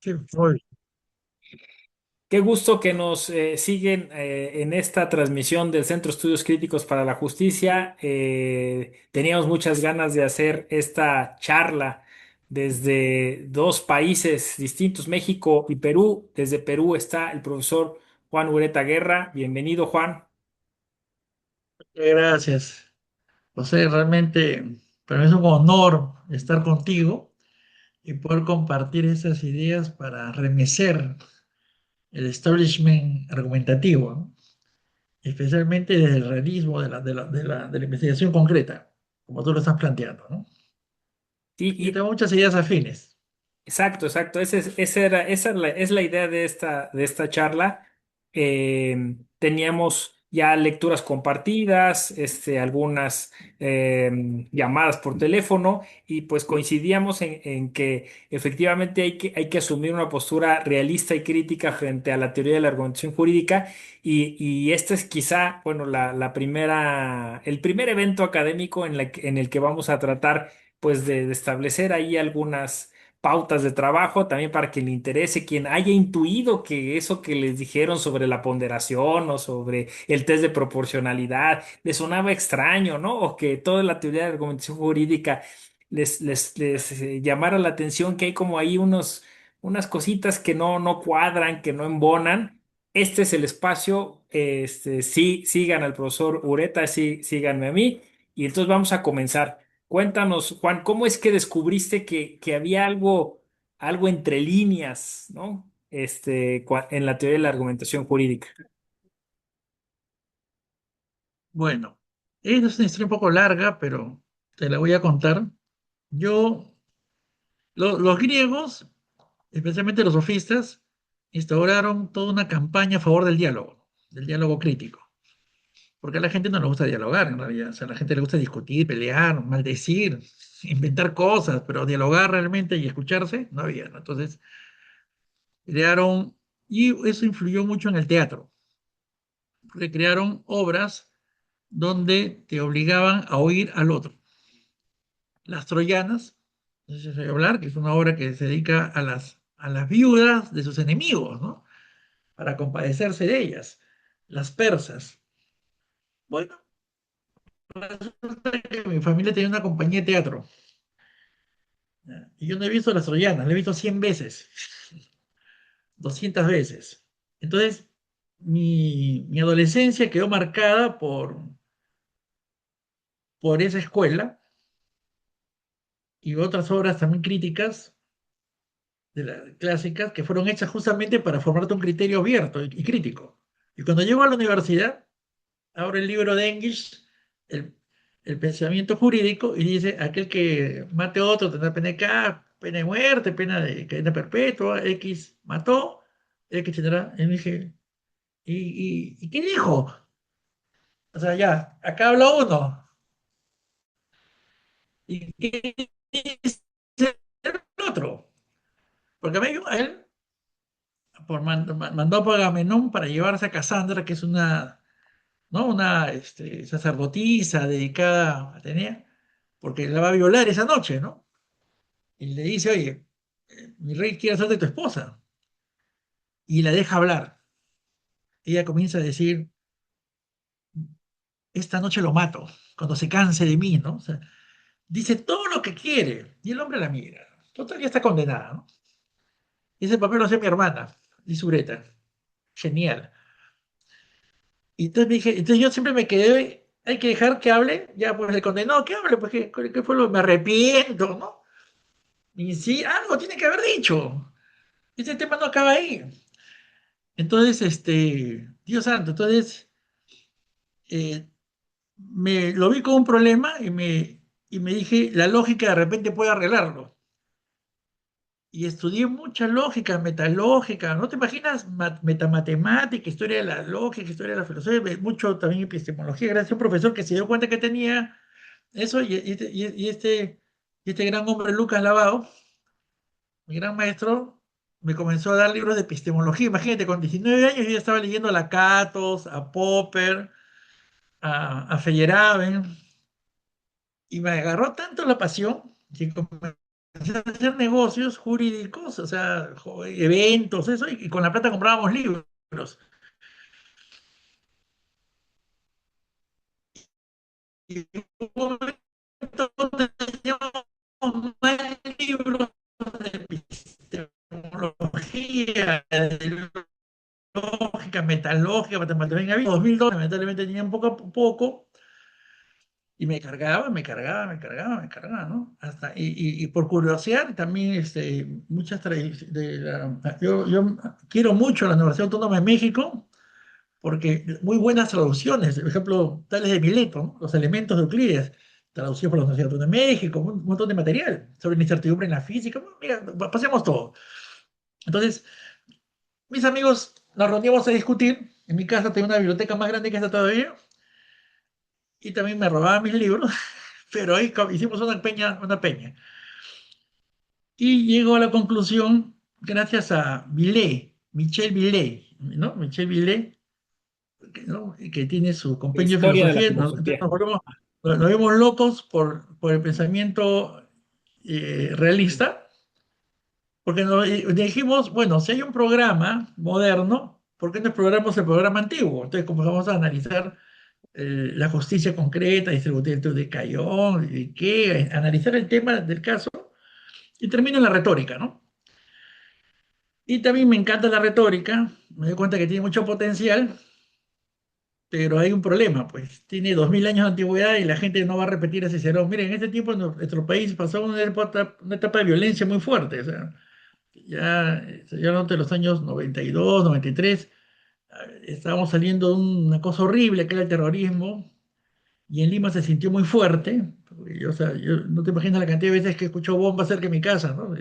Sí, muy Qué gusto que nos siguen en esta transmisión del Centro de Estudios Críticos para la Justicia. Teníamos muchas ganas de hacer esta charla desde dos países distintos, México y Perú. Desde Perú está el profesor Juan Ureta Guerra. Bienvenido, Juan. gracias. José, realmente para mí es un honor estar contigo y poder compartir esas ideas para remecer el establishment argumentativo, ¿no? Especialmente desde el realismo de la investigación concreta, como tú lo estás planteando, ¿no? Y Sí, tengo muchas ideas afines. exacto, exacto. Esa es la idea de esta charla. Teníamos ya lecturas compartidas, algunas llamadas por teléfono y pues coincidíamos en que efectivamente hay que asumir una postura realista y crítica frente a la teoría de la argumentación jurídica y este es quizá, bueno, el primer evento académico en el que vamos a tratar pues de establecer ahí algunas pautas de trabajo, también para que le interese, quien haya intuido que eso que les dijeron sobre la ponderación o sobre el test de proporcionalidad le sonaba extraño, ¿no? O que toda la teoría de argumentación jurídica les llamara la atención que hay como ahí unas cositas que no cuadran, que no embonan. Este es el espacio, sí, sigan al profesor Ureta, sí, síganme a mí, y entonces vamos a comenzar. Cuéntanos, Juan, ¿cómo es que descubriste que había algo entre líneas, ¿no? En la teoría de la argumentación jurídica. Bueno, es una historia un poco larga, pero te la voy a contar. Yo, los griegos, especialmente los sofistas, instauraron toda una campaña a favor del diálogo crítico, porque a la gente no le gusta dialogar en realidad, o sea, a la gente le gusta discutir, pelear, maldecir, inventar cosas, pero dialogar realmente y escucharse no había, ¿no? Entonces, crearon, y eso influyó mucho en el teatro, porque crearon obras donde te obligaban a oír al otro. Las Troyanas, no sé si se oye hablar, que es una obra que se dedica a las viudas de sus enemigos, ¿no? Para compadecerse de ellas. Las persas. Bueno, resulta que mi familia tenía una compañía de teatro. ¿Ya? Y yo no he visto las Troyanas, la he visto 100 veces, 200 veces. Entonces, mi adolescencia quedó marcada por esa escuela y otras obras también críticas, clásicas, que fueron hechas justamente para formarte un criterio abierto y crítico. Y cuando llego a la universidad, abro el libro de English, el, el pensamiento jurídico, y dice, aquel que mate a otro tendrá pena de pena de muerte, pena de cadena perpetua, X mató, X tendrá. Y me dije, ¿y qué dijo? O sea, ya, acá habla uno. ¿Y qué dice el otro? Porque a él mandó a Agamenón para llevarse a Casandra, que es una sacerdotisa dedicada a Atenea, porque la va a violar esa noche, ¿no? Y le dice, oye, mi rey quiere hacerte tu esposa. Y la deja hablar. Ella comienza a decir, esta noche lo mato, cuando se canse de mí, ¿no? O sea, dice todo lo que quiere. Y el hombre la mira. Total, ya está condenada, ¿no? Y ese papel lo hace mi hermana, Lisureta. Genial. Y entonces me dije, entonces yo siempre me quedé, hay que dejar que hable. Ya, pues le condenó, que hable, pues ¿qué fue lo que me arrepiento, ¿no? Y sí, algo tiene que haber dicho. Ese tema no acaba ahí. Entonces, Dios santo, entonces eh, lo vi como un problema y me dije, la lógica de repente puede arreglarlo. Y estudié mucha lógica, metalógica, ¿no te imaginas? Metamatemática, historia de la lógica, historia de la filosofía, mucho también epistemología, gracias a un profesor que se dio cuenta que tenía eso y este gran hombre, Lucas Lavado, mi gran maestro, me comenzó a dar libros de epistemología. Imagínate, con 19 años yo ya estaba leyendo a Lakatos, a Popper, a Feyerabend, y me agarró tanto la pasión que hacer negocios jurídicos, o sea, eventos, eso, y con la plata comprábamos libros. Y en un momento teníamos más libros de epistemología, de lógica, metalógica, matemática. En 2012, lamentablemente tenían poco a poco, y me cargaba, me cargaba, me cargaba, me cargaba, ¿no? Hasta, y por curiosidad, también muchas yo quiero mucho a la Universidad Autónoma de México, porque muy buenas traducciones, por ejemplo, tales de Mileto, ¿no? Los elementos de Euclides, traducidos por la Universidad Autónoma de México, un montón de material sobre la incertidumbre en la física. Bueno, mira, pasemos todo. Entonces, mis amigos nos reuníamos a discutir. En mi casa tengo una biblioteca más grande que esta todavía, y también me robaban mis libros, pero ahí hicimos una peña. Y llego a la conclusión, gracias a Villet, Michel Villet, ¿no? Michel Villet, ¿no? Que tiene su compendio de Historia de la filosofía. Entonces filosofía. nos vimos locos por el pensamiento realista, porque nos dijimos, bueno, si hay un programa moderno, ¿por qué no exploramos el programa antiguo? Entonces comenzamos a analizar la justicia concreta, distributiva de Cayón, y qué, analizar el tema del caso, y termina en la retórica, ¿no? Y también me encanta la retórica, me doy cuenta que tiene mucho potencial, pero hay un problema, pues tiene 2000 años de antigüedad y la gente no va a repetir ese Cicerón. Miren, en este tiempo en nuestro país pasó una etapa de violencia muy fuerte, o sea, ya no de los años 92, 93, estábamos saliendo de una cosa horrible que era el terrorismo, y en Lima se sintió muy fuerte. O sea, yo, no te imaginas la cantidad de veces que escucho bombas cerca de mi casa, ¿no?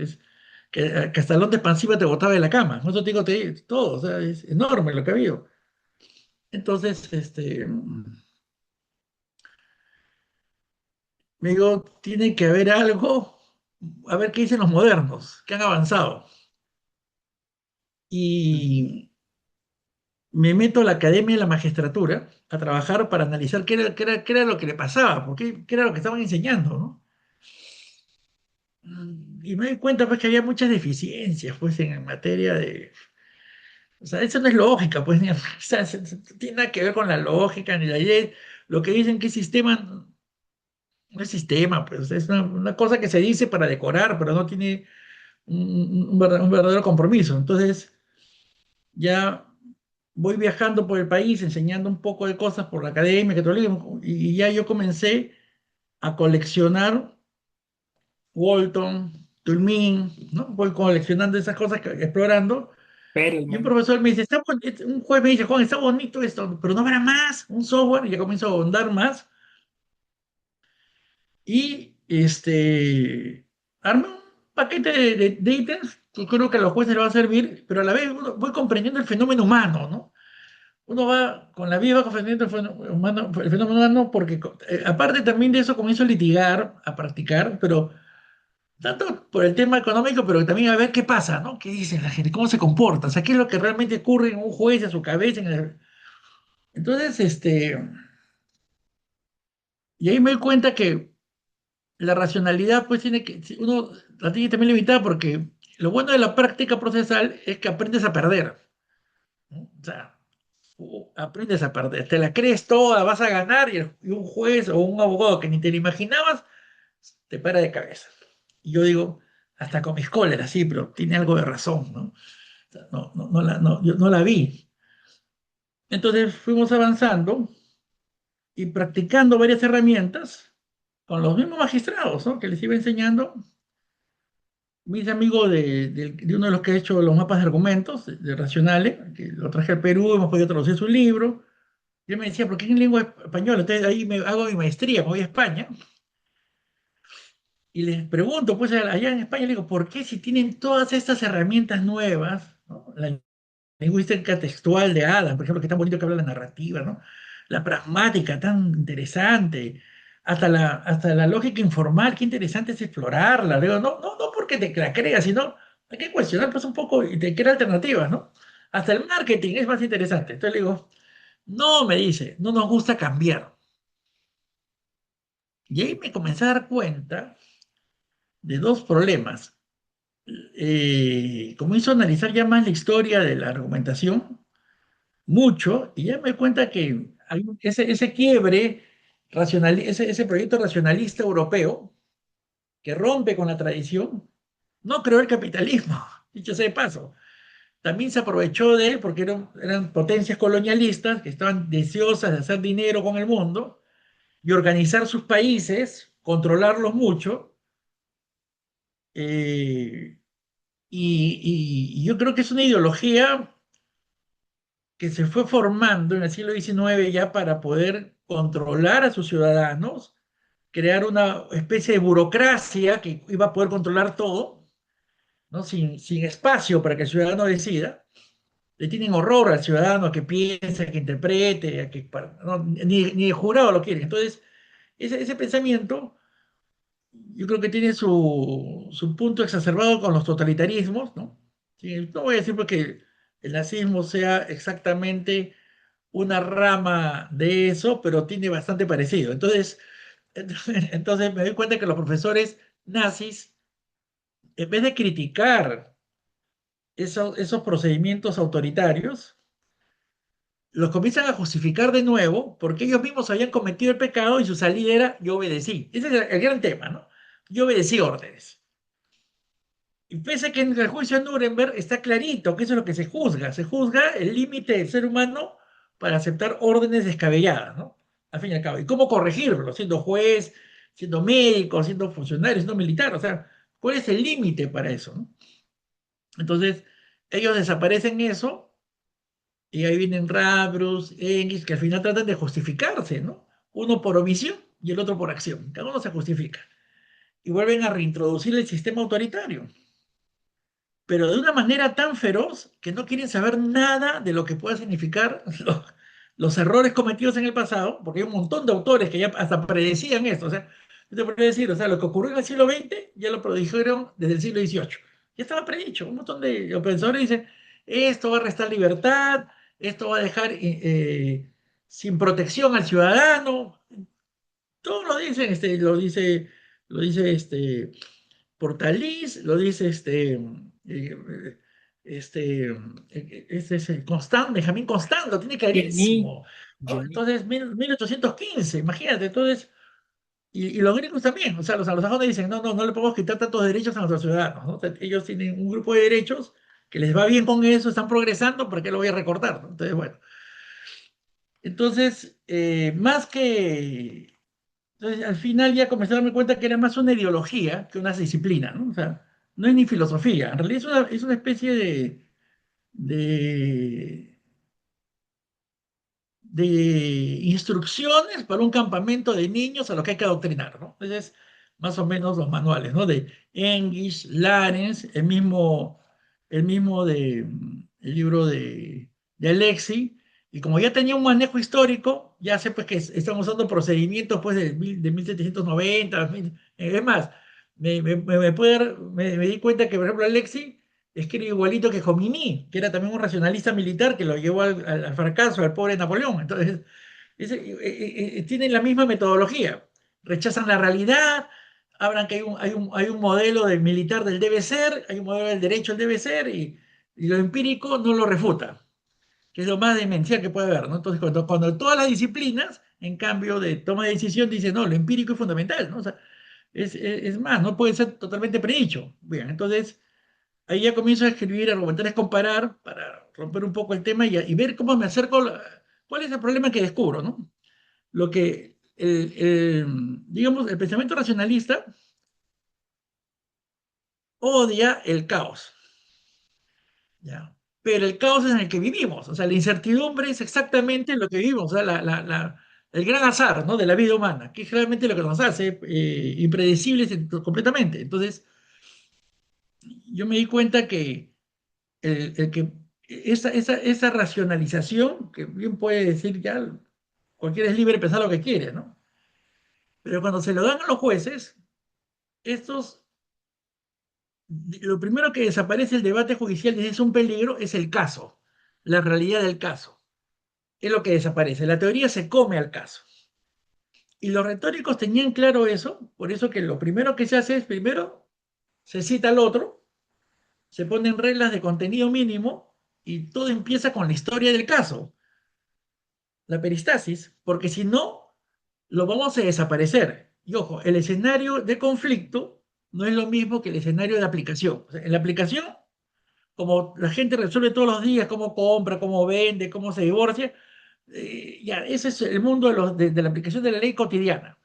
Que hasta la onda expansiva te botaba de la cama. No te digo todo, o sea, es enorme lo que ha habido. Entonces, me digo, tiene que haber algo, a ver qué dicen los modernos, que han avanzado. Y me meto a la academia de la magistratura a trabajar para analizar qué era lo que le pasaba, qué era lo que estaban enseñando, ¿no? Y me doy cuenta pues que había muchas deficiencias pues en materia de... O sea, eso no es lógica, pues, o sea, no tiene nada que ver con la lógica ni la idea. Lo que dicen que es sistema, no es sistema, pues es una cosa que se dice para decorar, pero no tiene un verdadero compromiso. Entonces, ya voy viajando por el país, enseñando un poco de cosas por la academia, que todo y ya yo comencé a coleccionar Walton, Tulmin, ¿no? Voy coleccionando esas cosas, explorando. Y un Perelman. profesor me dice, un juez me dice, Juan, está bonito esto, pero no habrá más, un software, y ya comienzo a ahondar más. Y armé un paquete de ítems que creo que a los jueces les va a servir, pero a la vez voy comprendiendo el fenómeno humano, ¿no? Uno va con la vida, va comprendiendo el fenómeno humano, porque aparte también de eso comienzo a litigar, a practicar, pero tanto por el tema económico, pero también a ver qué pasa, ¿no? ¿Qué dice la gente? ¿Cómo se comporta? O sea, ¿qué es lo que realmente ocurre en un juez, en su cabeza? Entonces, y ahí me doy cuenta que la racionalidad, pues tiene que, si uno la tiene también limitada, porque lo bueno de la práctica procesal es que aprendes a perder, ¿no? O sea, aprendes a perder, te la crees toda, vas a ganar, y un juez o un abogado que ni te lo imaginabas, te para de cabeza. Y yo digo, hasta con mis cóleras, sí, pero tiene algo de razón, ¿no? O sea, yo no la vi. Entonces fuimos avanzando y practicando varias herramientas con los mismos magistrados, ¿no? Que les iba enseñando. Mis amigos de uno de los que ha hecho los mapas de argumentos, de Racionales, que lo traje al Perú, hemos podido traducir su libro. Yo me decía, ¿por qué en lengua española? Entonces ahí me hago mi maestría, me voy a España y les pregunto, pues allá en España, le digo, ¿por qué si tienen todas estas herramientas nuevas, ¿no? La lingüística textual de Adam, por ejemplo, que tan bonito que habla la narrativa, ¿no? La pragmática, tan interesante, hasta la lógica informal, qué interesante es explorarla. Digo, no porque te la creas, sino hay que cuestionar pues un poco y te crea alternativas, ¿no? Hasta el marketing es más interesante. Entonces le digo, no, me dice, no nos gusta cambiar. Y ahí me comencé a dar cuenta de dos problemas. Comienzo a analizar ya más la historia de la argumentación, mucho, y ya me doy cuenta que ese quiebre, ese proyecto racionalista europeo que rompe con la tradición, no creó el capitalismo, dicho sea de paso. También se aprovechó de él porque eran potencias colonialistas que estaban deseosas de hacer dinero con el mundo y organizar sus países, controlarlos mucho. eh, y yo creo que es una ideología que se fue formando en el siglo XIX ya para poder controlar a sus ciudadanos, crear una especie de burocracia que iba a poder controlar todo, ¿no? Sin espacio para que el ciudadano decida. Le tienen horror al ciudadano a que piense, a que interprete, no, ni el jurado lo quiere. Entonces, ese pensamiento yo creo que tiene su punto exacerbado con los totalitarismos, ¿no? Sí, no voy a decir porque el nazismo sea exactamente una rama de eso, pero tiene bastante parecido. Entonces me doy cuenta que los profesores nazis, en vez de criticar esos procedimientos autoritarios, los comienzan a justificar de nuevo porque ellos mismos habían cometido el pecado y su salida era yo obedecí. Ese es el gran tema, ¿no? Yo obedecí órdenes. Y pese a que en el juicio de Nuremberg está clarito que eso es lo que se juzga el límite del ser humano para aceptar órdenes descabelladas, ¿no? Al fin y al cabo. ¿Y cómo corregirlo? Siendo juez, siendo médico, siendo funcionario, siendo militar, o sea, ¿cuál es el límite para eso, ¿no? Entonces, ellos desaparecen eso y ahí vienen Radbruch, Engels, que al final tratan de justificarse, ¿no? Uno por omisión y el otro por acción. Cada uno se justifica. Y vuelven a reintroducir el sistema autoritario, pero de una manera tan feroz que no quieren saber nada de lo que pueda significar los errores cometidos en el pasado, porque hay un montón de autores que ya hasta predecían esto. O sea, yo te podría decir, o sea, lo que ocurrió en el siglo XX ya lo predijeron desde el siglo XVIII. Ya estaba predicho. Un montón de pensadores dicen, esto va a restar libertad, esto va a dejar sin protección al ciudadano. Todo lo dicen, lo dice Portalis, lo dice es el Constant, Benjamín Constant, lo tiene Jenny, clarísimo, ¿no? Jenny. Entonces, 1815, imagínate, entonces, y los gringos también, o sea, los anglosajones dicen, no le podemos quitar tantos derechos a nuestros ciudadanos, ¿no? O sea, ellos tienen un grupo de derechos que les va bien con eso, están progresando, ¿por qué lo voy a recortar? ¿No? Entonces, bueno, entonces, más que entonces, al final ya comencé a darme cuenta que era más una ideología que una disciplina, ¿no? O sea, no es ni filosofía, en realidad es una especie de, de instrucciones para un campamento de niños a los que hay que adoctrinar, ¿no? Entonces, más o menos los manuales, ¿no? De English, Lawrence, el mismo el libro de Alexi, y como ya tenía un manejo histórico, ya sé pues que están usando procedimientos pues de 1790, es más, me di cuenta que, por ejemplo, Alexi escribe igualito que Jomini, que era también un racionalista militar que lo llevó al fracaso, al pobre Napoleón. Entonces, tienen la misma metodología. Rechazan la realidad, hablan que hay un modelo del militar del debe ser, hay un modelo del derecho del debe ser, y lo empírico no lo refuta, que es lo más demencial que puede haber, ¿no? Entonces, cuando todas las disciplinas, en cambio de toma de decisión, dicen, no, lo empírico es fundamental, ¿no? O sea, es más, no puede ser totalmente predicho. Bien, entonces ahí ya comienzo a escribir, a argumentar, a comparar para romper un poco el tema y ver cómo me acerco, cuál es el problema que descubro, ¿no? Lo que, digamos, el pensamiento racionalista odia el caos, ¿ya? Pero el caos es en el que vivimos, o sea, la incertidumbre es exactamente lo que vivimos, o sea, el gran azar, ¿no? De la vida humana, que es realmente lo que nos hace impredecibles completamente. Entonces, yo me di cuenta que el que esa racionalización, que bien puede decir ya, cualquiera es libre de pensar lo que quiere, ¿no? Pero cuando se lo dan a los jueces, estos, lo primero que desaparece el debate judicial y es un peligro es el caso, la realidad del caso. Es lo que desaparece. La teoría se come al caso. Y los retóricos tenían claro eso, por eso que lo primero que se hace es, primero, se cita al otro, se ponen reglas de contenido mínimo y todo empieza con la historia del caso, la peristasis, porque si no, lo vamos a desaparecer. Y ojo, el escenario de conflicto no es lo mismo que el escenario de aplicación. O sea, en la aplicación, como la gente resuelve todos los días cómo compra, cómo vende, cómo se divorcia, ya, ese es el mundo de la aplicación de la ley cotidiana.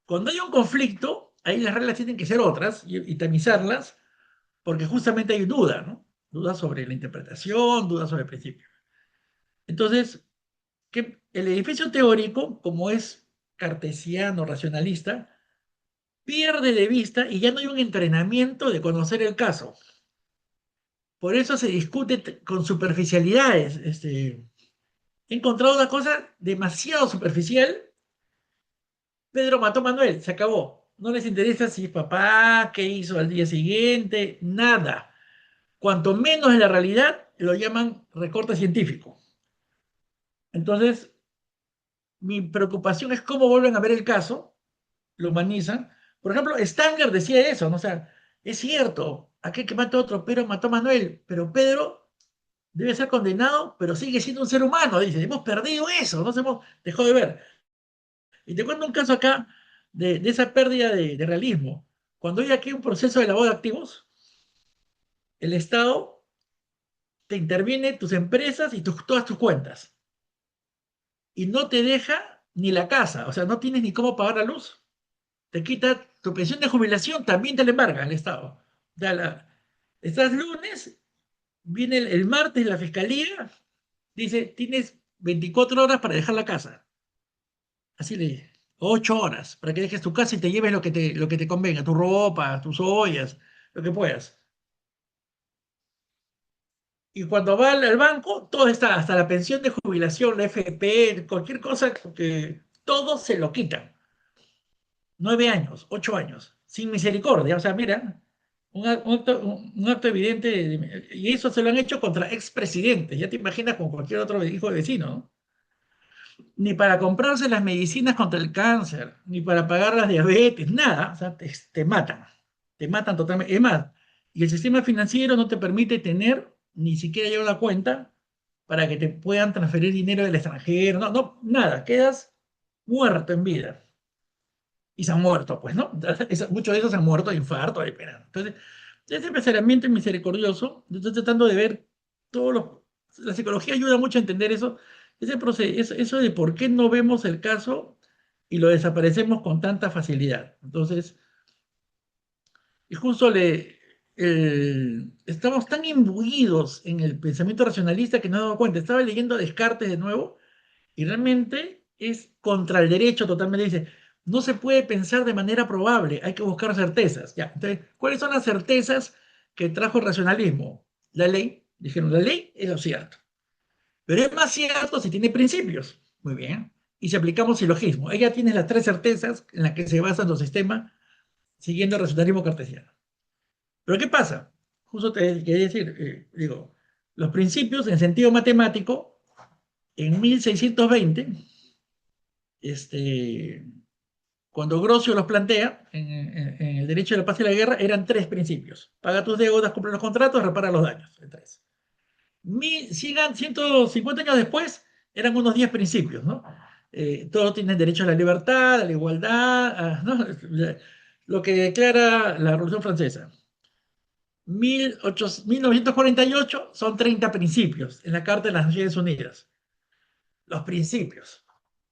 Cuando hay un conflicto, ahí las reglas tienen que ser otras y tamizarlas, porque justamente hay duda, ¿no? Duda sobre la interpretación, duda sobre el principio. Entonces, que el edificio teórico, como es cartesiano, racionalista, pierde de vista y ya no hay un entrenamiento de conocer el caso. Por eso se discute con superficialidades. He encontrado una cosa demasiado superficial. Pedro mató a Manuel, se acabó. No les interesa si es papá, qué hizo al día siguiente, nada. Cuanto menos en la realidad, lo llaman recorte científico. Entonces, mi preocupación es cómo vuelven a ver el caso, lo humanizan. Por ejemplo, Stanger decía eso, ¿no? O sea, es cierto, aquel que mató a otro, Pedro mató a Manuel, pero Pedro debe ser condenado, pero sigue siendo un ser humano, dice. Hemos perdido eso, nos hemos dejado de ver. Y te cuento un caso acá de esa pérdida de realismo. Cuando hay aquí un proceso de lavado de activos, el Estado te interviene tus empresas y todas tus cuentas. Y no te deja ni la casa, o sea, no tienes ni cómo pagar la luz. Te quita tu pensión de jubilación, también te la embarga el Estado. O sea, estás lunes, viene el martes la fiscalía, dice, tienes 24 horas para dejar la casa. Así le dice, 8 horas, para que dejes tu casa y te lleves lo que te convenga, tu ropa, tus ollas, lo que puedas. Y cuando va al banco, todo está, hasta la pensión de jubilación, la FP, cualquier cosa, que todo se lo quitan. 9 años, 8 años, sin misericordia. O sea, mira, un acto evidente, y eso se lo han hecho contra expresidentes. Ya te imaginas con cualquier otro hijo de vecino, ¿no? Ni para comprarse las medicinas contra el cáncer, ni para pagar las diabetes, nada. O sea, te matan totalmente. Es más, y el sistema financiero no te permite tener ni siquiera llevar una cuenta para que te puedan transferir dinero del extranjero. No, no, nada, quedas muerto en vida. Y se han muerto, pues, ¿no? Muchos de esos se han muerto de infarto, de pena. Entonces, ese pensamiento misericordioso, yo estoy tratando de ver todos los... La psicología ayuda mucho a entender eso, ese proceso, eso de por qué no vemos el caso y lo desaparecemos con tanta facilidad. Entonces, y justo estamos tan imbuidos en el pensamiento racionalista que no me he dado cuenta. Estaba leyendo a Descartes de nuevo y realmente es contra el derecho totalmente. Dice, no se puede pensar de manera probable, hay que buscar certezas. Ya, entonces, ¿cuáles son las certezas que trajo el racionalismo? La ley, dijeron, la ley es lo cierto. Pero es más cierto si tiene principios. Muy bien. Y si aplicamos silogismo, ahí ya tienes las tres certezas en las que se basa tu sistema siguiendo el racionalismo cartesiano. Pero ¿qué pasa? Justo te quería decir, digo, los principios en sentido matemático, en 1620, este, cuando Grocio los plantea en el derecho de la paz y la guerra, eran tres principios. Paga tus deudas, cumple los contratos, repara los daños. Tres. 150 años después, eran unos 10 principios, ¿no? Todos tienen derecho a la libertad, a la igualdad, ¿no? Lo que declara la Revolución Francesa. 1948 son 30 principios en la Carta de las Naciones Unidas. Los principios.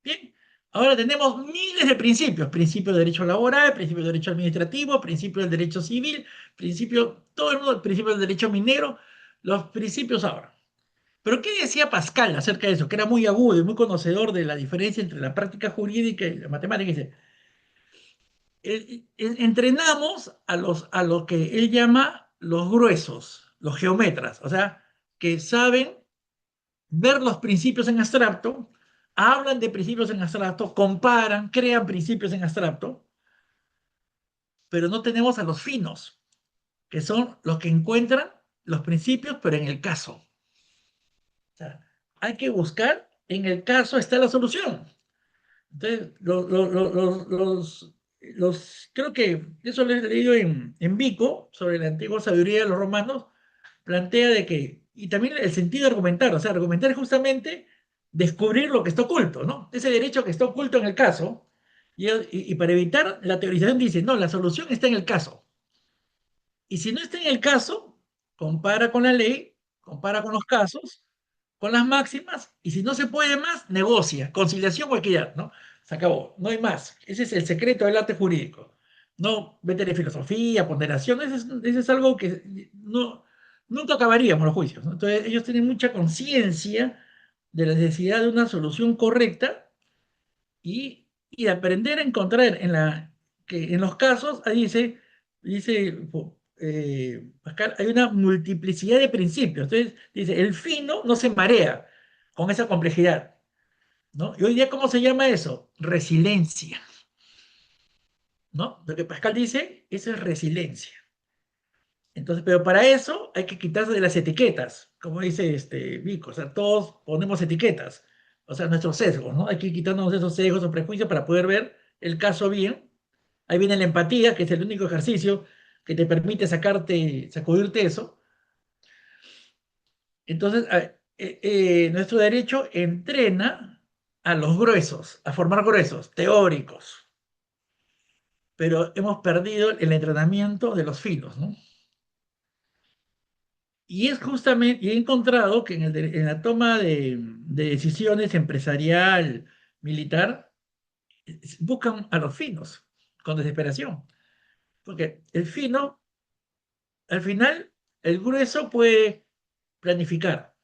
Bien, ahora tenemos miles de principios. Principio de derecho laboral, principio de derecho administrativo, principio del derecho civil, principio, todo el mundo, principio del derecho minero, los principios ahora. Pero ¿qué decía Pascal acerca de eso? Que era muy agudo y muy conocedor de la diferencia entre la práctica jurídica y la matemática. Dice, entrenamos a lo que él llama los gruesos, los geometras, o sea, que saben ver los principios en abstracto, hablan de principios en abstracto, comparan, crean principios en abstracto, pero no tenemos a los finos, que son los que encuentran los principios, pero en el caso. O sea, hay que buscar, en el caso está la solución. Entonces, creo que eso lo he leído en Vico, sobre la antigua sabiduría de los romanos, plantea de que, y también el sentido de argumentar, o sea, argumentar es justamente descubrir lo que está oculto, ¿no? Ese derecho que está oculto en el caso, y para evitar la teorización dice, no, la solución está en el caso. Y si no está en el caso, compara con la ley, compara con los casos, con las máximas, y si no se puede más, negocia, conciliación o equidad, ¿no? Se acabó, no hay más. Ese es el secreto del arte jurídico. No vete de filosofía, ponderación, ese es algo que no, nunca acabaríamos los juicios, ¿no? Entonces, ellos tienen mucha conciencia de la necesidad de una solución correcta y aprender a encontrar que en los casos, ahí dice Pascal, hay una multiplicidad de principios. Entonces, dice, el fino no se marea con esa complejidad, ¿no? Y hoy día, ¿cómo se llama eso? Resiliencia, ¿no? Lo que Pascal dice, eso es resiliencia. Entonces, pero para eso hay que quitarse de las etiquetas, como dice Vico, o sea, todos ponemos etiquetas, o sea, nuestros sesgos, ¿no? Hay que quitarnos esos sesgos o prejuicios para poder ver el caso bien. Ahí viene la empatía, que es el único ejercicio que te permite sacudirte eso. Entonces, nuestro derecho entrena a los gruesos, a formar gruesos, teóricos, pero hemos perdido el entrenamiento de los finos, ¿no? Y es justamente, y he encontrado que en la toma de decisiones empresarial, militar, buscan a los finos con desesperación. Porque el fino, al final, el grueso puede planificar,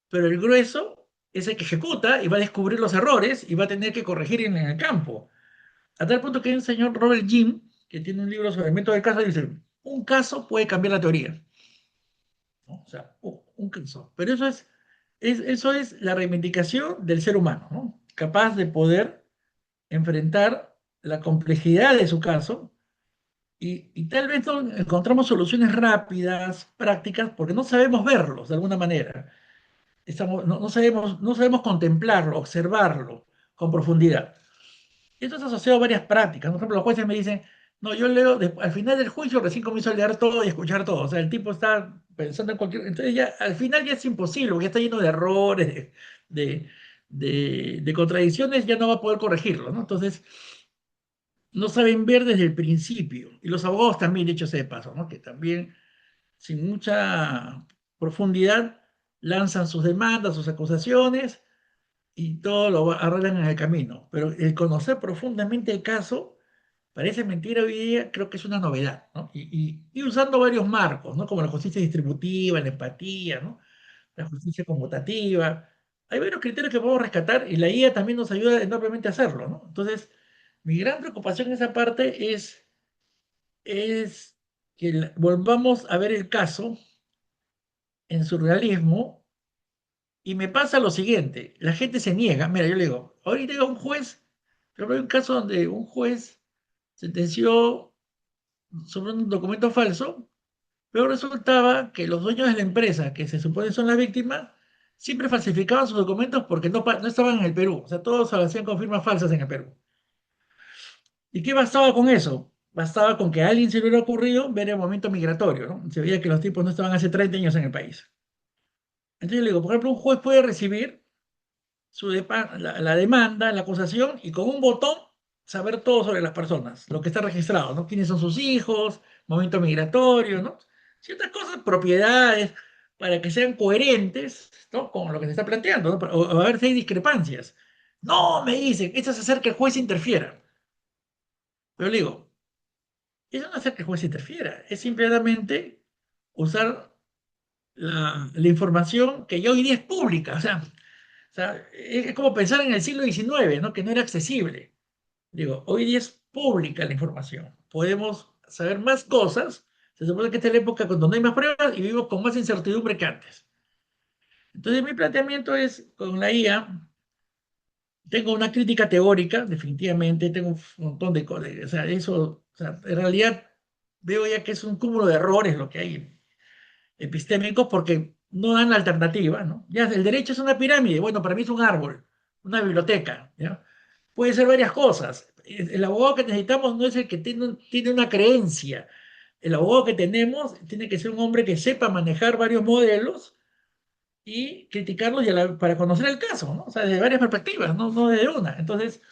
pero el grueso es el que ejecuta y va a descubrir los errores y va a tener que corregir en el campo. A tal punto que hay un señor, Robert Jim, que tiene un libro sobre el método de caso, y dice, un caso puede cambiar la teoría, ¿no? O sea, un caso. Pero eso es la reivindicación del ser humano, ¿no? Capaz de poder enfrentar la complejidad de su caso y tal vez no encontramos soluciones rápidas, prácticas, porque no sabemos verlos de alguna manera. No sabemos contemplarlo, observarlo con profundidad. Y esto es asociado a varias prácticas. Por ejemplo, los jueces me dicen, no, yo leo, al final del juicio recién comienzo a leer todo y escuchar todo. O sea, el tipo está pensando en cualquier... Entonces ya, al final ya es imposible, porque ya está lleno de errores, de, de contradicciones, ya no va a poder corregirlo, ¿no? Entonces, no saben ver desde el principio. Y los abogados también, dicho sea de paso, ¿no? Que también, sin mucha profundidad, lanzan sus demandas, sus acusaciones y todo lo arreglan en el camino. Pero el conocer profundamente el caso, parece mentira hoy día, creo que es una novedad, ¿no? Y usando varios marcos, ¿no? Como la justicia distributiva, la empatía, ¿no? La justicia conmutativa. Hay varios criterios que podemos rescatar y la IA también nos ayuda enormemente a hacerlo, ¿no? Entonces, mi gran preocupación en esa parte es que volvamos a ver el caso en su realismo y me pasa lo siguiente, la gente se niega, mira, yo le digo, ahorita llega un juez, pero hay un caso donde un juez sentenció sobre un documento falso, pero resultaba que los dueños de la empresa, que se supone son las víctimas, siempre falsificaban sus documentos porque no estaban en el Perú, o sea, todos hacían con firmas falsas en el Perú. ¿Y qué bastaba con eso? Bastaba con que a alguien se le hubiera ocurrido ver el movimiento migratorio, ¿no? Se veía que los tipos no estaban hace 30 años en el país. Entonces yo le digo, por ejemplo, un juez puede recibir la demanda, la acusación, y con un botón saber todo sobre las personas, lo que está registrado, ¿no? Quiénes son sus hijos, momento migratorio, ¿no? Ciertas cosas, propiedades, para que sean coherentes, ¿no? Con lo que se está planteando, ¿no? O a ver si hay discrepancias. No, me dicen, esto es hacer que el juez interfiera. Pero le digo, eso no es hacer que el juez interfiera, es simplemente usar la información que ya hoy día es pública, o sea, es como pensar en el siglo XIX, ¿no? Que no era accesible. Digo, hoy día es pública la información. Podemos saber más cosas. Se supone que esta es la época cuando no hay más pruebas y vivimos con más incertidumbre que antes. Entonces, mi planteamiento es, con la IA, tengo una crítica teórica, definitivamente, tengo un montón de cosas. O sea, eso, o sea, en realidad veo ya que es un cúmulo de errores lo que hay epistémicos porque no dan alternativa, ¿no? Ya, el derecho es una pirámide, bueno, para mí es un árbol, una biblioteca, ¿ya? Puede ser varias cosas. el abogado que necesitamos no es el que tiene una creencia. El abogado que tenemos tiene que ser un hombre que sepa manejar varios modelos y criticarlos para conocer el caso, ¿no? O sea, desde varias perspectivas, no desde una. Entonces,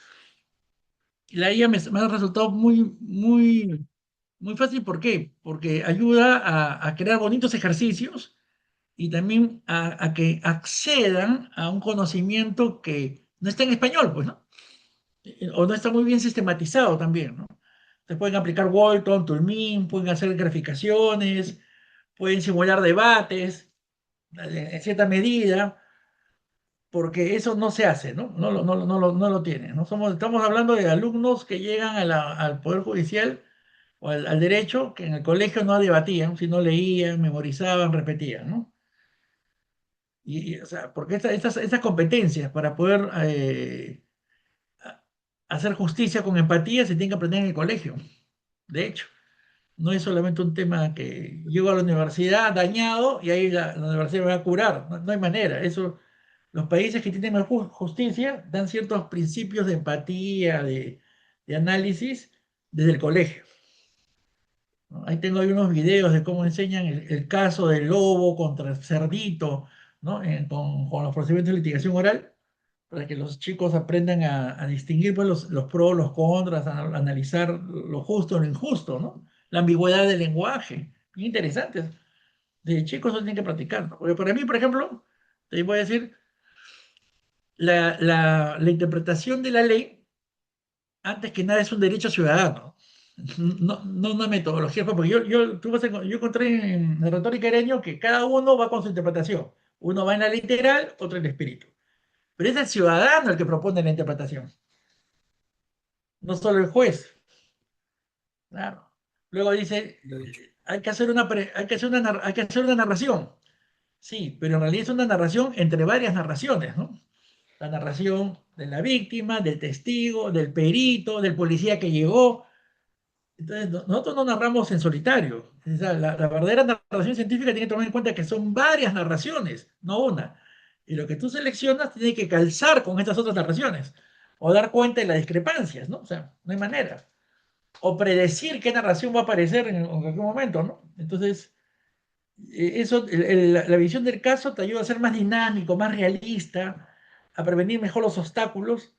la IA me ha resultado muy fácil. ¿Por qué? Porque ayuda a crear bonitos ejercicios y también a que accedan a un conocimiento que no está en español, pues, ¿no? O no está muy bien sistematizado también, ¿no? Se pueden aplicar Walton, Turing, pueden hacer graficaciones, pueden simular debates en cierta medida, porque eso no se hace, ¿no? No lo tiene, ¿no? Estamos hablando de alumnos que llegan al Poder Judicial o al derecho, que en el colegio no debatían, sino leían, memorizaban, repetían, ¿no? O sea, porque estas competencias para poder hacer justicia con empatía se tienen que aprender en el colegio, de hecho. No es solamente un tema que llego a la universidad dañado y ahí la universidad me va a curar. No hay manera. Eso, los países que tienen más justicia dan ciertos principios de empatía, de análisis desde el colegio, ¿no? Ahí tengo unos videos de cómo enseñan el caso del lobo contra el cerdito, ¿no? Con los procedimientos de litigación oral, para que los chicos aprendan a distinguir, pues, los pros, los contras, a analizar lo justo, lo injusto, ¿no? La ambigüedad del lenguaje. Bien interesante. De chicos eso tienen que practicar, ¿no? Porque para mí, por ejemplo, te voy a decir, la interpretación de la ley, antes que nada, es un derecho ciudadano. No una metodología, porque yo encontré en la retórica Ireño que cada uno va con su interpretación. Uno va en la literal, otro en el espíritu. Pero es el ciudadano el que propone la interpretación, no solo el juez. Claro. Luego dice, hay que hacer una narración. Sí, pero en realidad es una narración entre varias narraciones, ¿no? La narración de la víctima, del testigo, del perito, del policía que llegó. Entonces, nosotros no narramos en solitario. O sea, la verdadera narración científica tiene que tomar en cuenta que son varias narraciones, no una. Y lo que tú seleccionas tiene que calzar con estas otras narraciones o dar cuenta de las discrepancias, ¿no? O sea, no hay manera. O predecir qué narración va a aparecer en algún momento, ¿no? Entonces, eso, la visión del caso te ayuda a ser más dinámico, más realista, a prevenir mejor los obstáculos.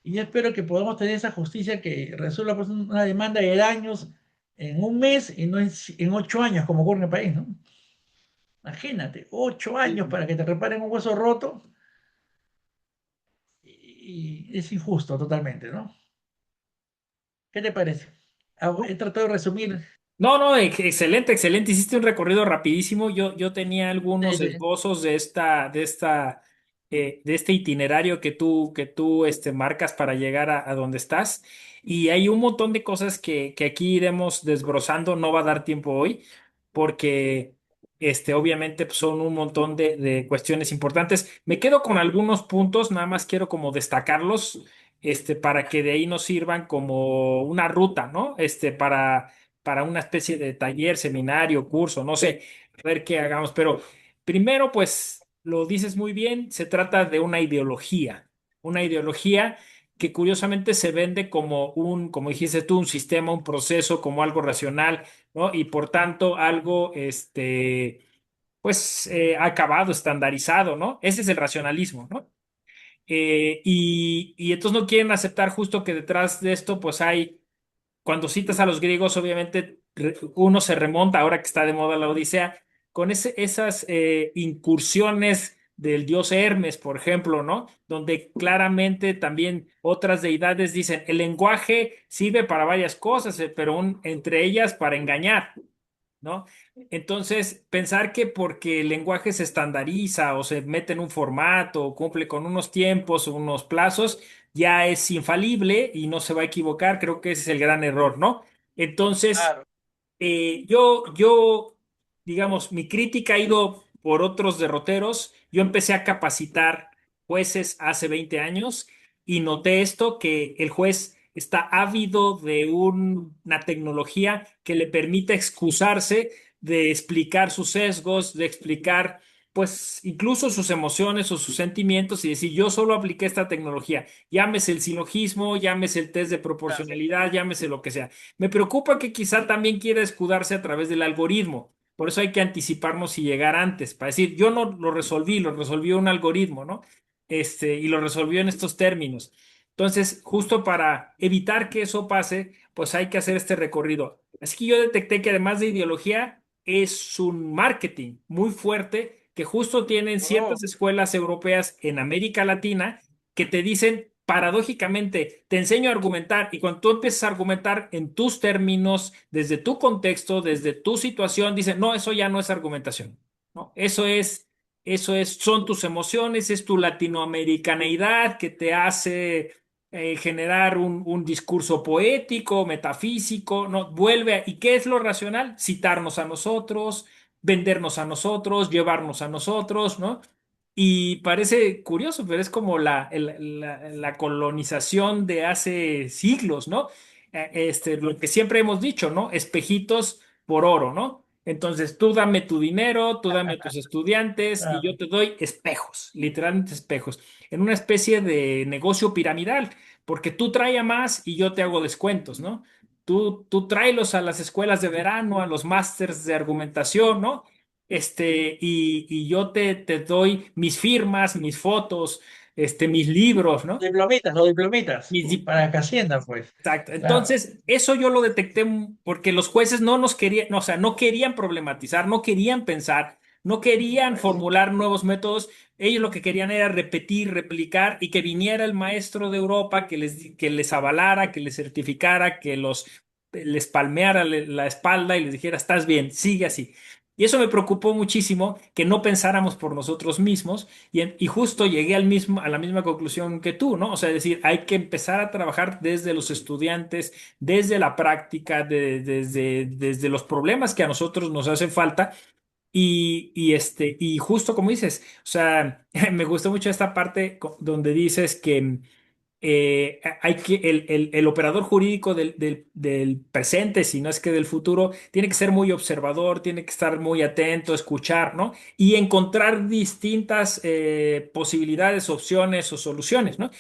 Y yo espero que podamos tener esa justicia que resuelva, pues, una demanda de daños en un mes y no en 8 años, como ocurre en el país, ¿no? Imagínate, 8 años para que te reparen un hueso roto y es injusto totalmente, ¿no? ¿Qué te parece? He tratado de resumir. No, no, excelente, excelente. Hiciste un recorrido rapidísimo. Yo tenía algunos de- de- esbozos de este itinerario que tú marcas para llegar a donde estás. Y hay un montón de cosas que aquí iremos desbrozando. No va a dar tiempo hoy, porque obviamente pues, son un montón de cuestiones importantes. Me quedo con algunos puntos, nada más quiero como destacarlos, para que de ahí nos sirvan como una ruta, ¿no? Para una especie de taller, seminario, curso, no sé, a ver qué hagamos. Pero primero, pues lo dices muy bien, se trata de una ideología que curiosamente se vende como como dijiste tú, un sistema, un proceso, como algo racional, ¿no? Y por tanto, algo, pues, acabado, estandarizado, ¿no? Ese es el racionalismo, ¿no? Y entonces no quieren aceptar justo que detrás de esto, pues hay cuando citas a los griegos, obviamente uno se remonta, ahora que está de moda la Odisea, con esas incursiones del dios Hermes, por ejemplo, ¿no? Donde claramente también otras deidades dicen, el lenguaje sirve para varias cosas, pero entre ellas para engañar, ¿no? Entonces, pensar que porque el lenguaje se estandariza o se mete en un formato o cumple con unos tiempos o unos plazos, ya es infalible y no se va a equivocar, creo que ese es el gran error, ¿no? Entonces, Claro, digamos, mi crítica ha ido por otros derroteros. Yo empecé a capacitar jueces hace 20 años y noté esto, que el juez está ávido de una tecnología que le permita excusarse de explicar sus sesgos, de explicar pues incluso sus emociones o sus sentimientos y decir, yo solo apliqué esta tecnología, llámese el silogismo, llámese el test de proporcionalidad, llámese lo que sea. Me preocupa que quizá también quiera escudarse a través del algoritmo. Por eso hay que anticiparnos y llegar antes, para decir, yo no lo resolvió un algoritmo, ¿no? Y lo resolvió en estos términos. Entonces, justo para evitar que eso pase, pues hay que hacer este recorrido. Así que yo detecté que además de ideología, es un marketing muy fuerte que justo tienen Oh, ciertas escuelas europeas en América Latina que te dicen, paradójicamente, te enseño a argumentar y cuando tú empiezas a argumentar en tus términos, desde tu contexto, desde tu situación, dicen, no, eso ya no es argumentación, ¿no? Son tus emociones, es tu latinoamericaneidad que te hace generar un discurso poético, metafísico, ¿no? ¿Y qué es lo racional? Citarnos a nosotros, vendernos a nosotros, llevarnos a nosotros, ¿no? Y parece curioso, pero es como la colonización de hace siglos, ¿no? Lo que siempre hemos dicho, ¿no? Espejitos por oro, ¿no? Entonces tú dame tu dinero, tú dame tus estudiantes y yo claro. te doy espejos, literalmente espejos, en una especie de negocio piramidal, porque tú trae a más y yo te hago descuentos, ¿no? Tú tráelos a las escuelas de verano, a los másters de argumentación, ¿no? Y yo te doy mis firmas, mis fotos, mis libros, ¿no? Diplomitas o diplomitas, Mis, di- para que asciendan, pues. Exacto. Claro. Entonces, eso yo lo detecté porque los jueces no nos querían, no, o sea, no querían problematizar, no querían pensar, no querían formular nuevos métodos. Ellos lo que querían era repetir, replicar y que viniera el maestro de Europa que les avalara, que les certificara, les palmeara la espalda y les dijera, estás bien, sigue así. Y eso me preocupó muchísimo, que no pensáramos por nosotros mismos y justo llegué a la misma conclusión que tú, ¿no? O sea, es decir, hay que empezar a trabajar desde los estudiantes, desde la práctica, desde los problemas que a nosotros nos hacen falta. Y justo como dices, o sea, me gustó mucho esta parte donde dices que hay que el operador jurídico del presente, si no es que del futuro, tiene que ser muy observador, tiene que estar muy atento, escuchar, ¿no? Y encontrar distintas posibilidades, opciones o soluciones, ¿no?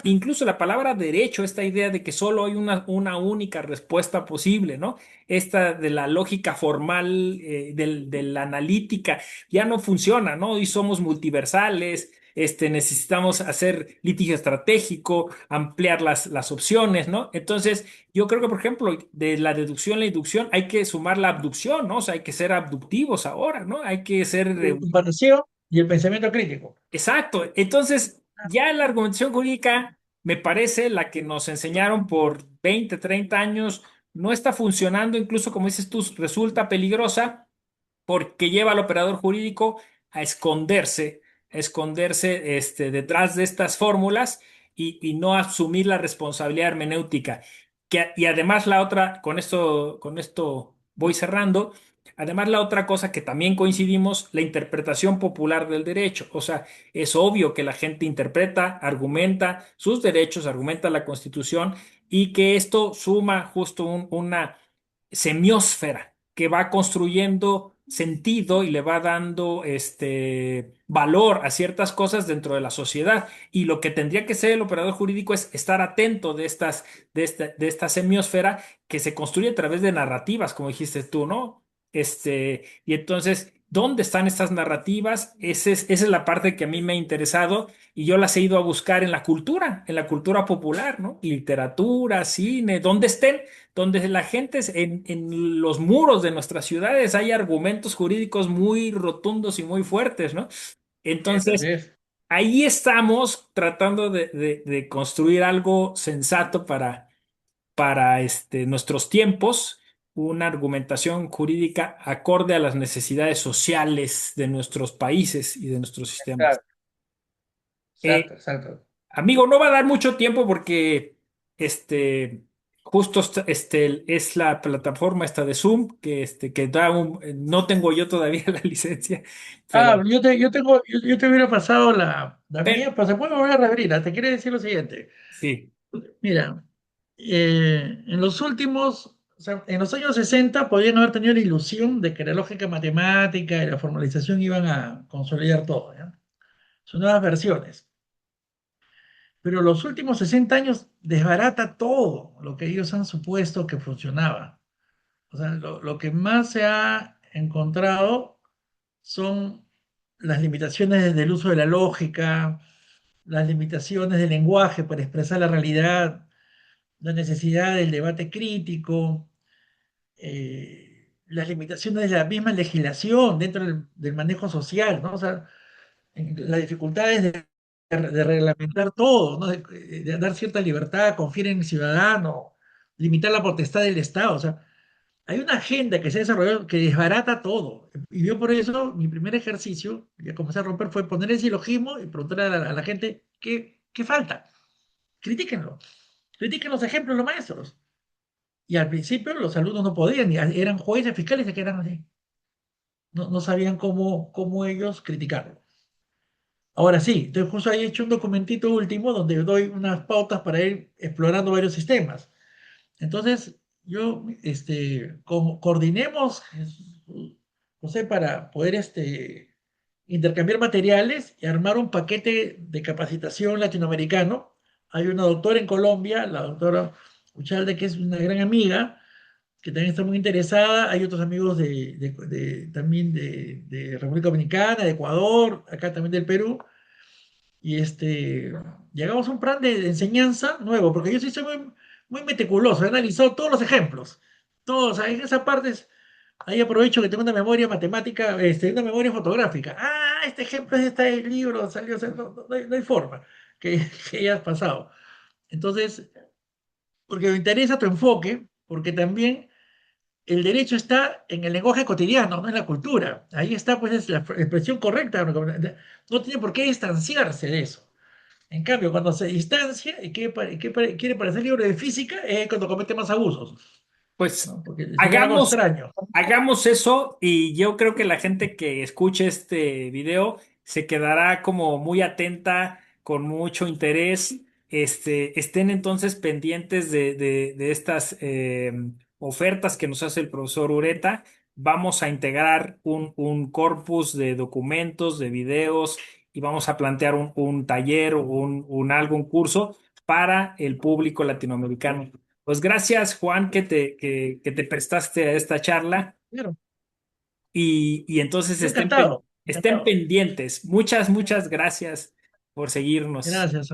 Incluso la palabra derecho, esta idea de que solo hay una única respuesta posible, ¿no? Esta de la lógica formal, de la analítica, ya no funciona, ¿no? Hoy somos multiversales, necesitamos hacer litigio estratégico, ampliar las opciones, ¿no? Entonces, yo creo que, por ejemplo, de la deducción a la inducción hay que sumar la abducción, ¿no? O sea, hay que ser abductivos ahora, ¿no? Hay que ser... La comparación y el pensamiento crítico. exacto. Entonces, ya la argumentación jurídica, me parece, la que nos enseñaron por 20, 30 años, no está funcionando, incluso como dices tú, resulta peligrosa porque lleva al operador jurídico a esconderse detrás de estas fórmulas y no asumir la responsabilidad hermenéutica. Y además la otra, con esto voy cerrando, además la otra cosa que también coincidimos, la interpretación popular del derecho. O sea, es obvio que la gente interpreta, argumenta sus derechos, argumenta la Constitución y que esto suma justo una semiósfera que va construyendo sentido y le va dando valor a ciertas cosas dentro de la sociedad. Y lo que tendría que ser el operador jurídico es estar atento de esta semiósfera que se construye a través de narrativas, como dijiste tú, ¿no? Y entonces, ¿dónde están estas narrativas? Esa es la parte que a mí me ha interesado y yo las he ido a buscar en la cultura popular, ¿no? Literatura, cine, donde estén, donde la gente en los muros de nuestras ciudades hay argumentos jurídicos muy rotundos y muy fuertes, ¿no? Así Entonces, es. ahí estamos tratando de construir algo sensato para nuestros tiempos, una argumentación jurídica acorde a las necesidades sociales de nuestros países y de nuestros sistemas. Exacto, Eh, exacto, exacto. Amigo, no va a dar mucho tiempo porque justo es la plataforma esta de Zoom que no tengo yo todavía la licencia, pero, Ah, yo te hubiera pasado la pero mía, pero se puede volver a reabrir. Te quiero decir lo siguiente. sí, Mira, en los últimos O sea, en los años 60 podían haber tenido la ilusión de que la lógica matemática y la formalización iban a consolidar todo, ¿ya? Son nuevas versiones. Pero los últimos 60 años desbarata todo lo que ellos han supuesto que funcionaba. O sea, lo que más se ha encontrado son las limitaciones del uso de la lógica, las limitaciones del lenguaje para expresar la realidad, la necesidad del debate crítico, las limitaciones de la misma legislación dentro del manejo social, ¿no? O sea, las dificultades de reglamentar todo, ¿no? De dar cierta libertad, confiar en el ciudadano, limitar la potestad del Estado. O sea, hay una agenda que se ha desarrollado que desbarata todo. Y yo por eso, mi primer ejercicio, ya comencé a romper, fue poner el silogismo y preguntar a la gente qué falta. Critíquenlo. Critiquen los ejemplos, los maestros. Y al principio los alumnos no podían, eran jueces, fiscales, que eran así. No sabían cómo ellos criticarlo. Ahora sí, entonces justo ahí he hecho un documentito último donde doy unas pautas para ir explorando varios sistemas. Entonces, yo, coordinemos, José, para poder intercambiar materiales y armar un paquete de capacitación latinoamericano. Hay una doctora en Colombia, la doctora Uchalde, que es una gran amiga, que también está muy interesada. Hay otros amigos también de República Dominicana, de Ecuador, acá también del Perú. Y llegamos a un plan de enseñanza nuevo, porque yo sí soy muy meticuloso, he analizado todos los ejemplos, todos, en esa parte, ahí aprovecho que tengo una memoria matemática, una memoria fotográfica. Ah, este ejemplo es de este libro, salió, o sea, no hay forma que hayas pasado. Entonces, porque me interesa tu enfoque, porque también el derecho está en el lenguaje cotidiano, no en la cultura. Ahí está, pues, es la expresión correcta. No tiene por qué distanciarse de eso. En cambio, cuando se distancia y quiere parecer libro de física, es cuando comete más abusos, Pues ¿no? Porque sería algo hagamos, extraño. hagamos eso y yo creo que la gente que escuche este video se quedará como muy atenta, con mucho interés. Estén entonces pendientes de estas ofertas que nos hace el profesor Ureta. Vamos a integrar un corpus de documentos, de videos y vamos a plantear un taller, un curso para el público latinoamericano. Pues gracias, Juan, que te prestaste a esta charla Claro, y entonces yo encantado, estén encantado. pendientes. Muchas gracias por seguirnos. Gracias.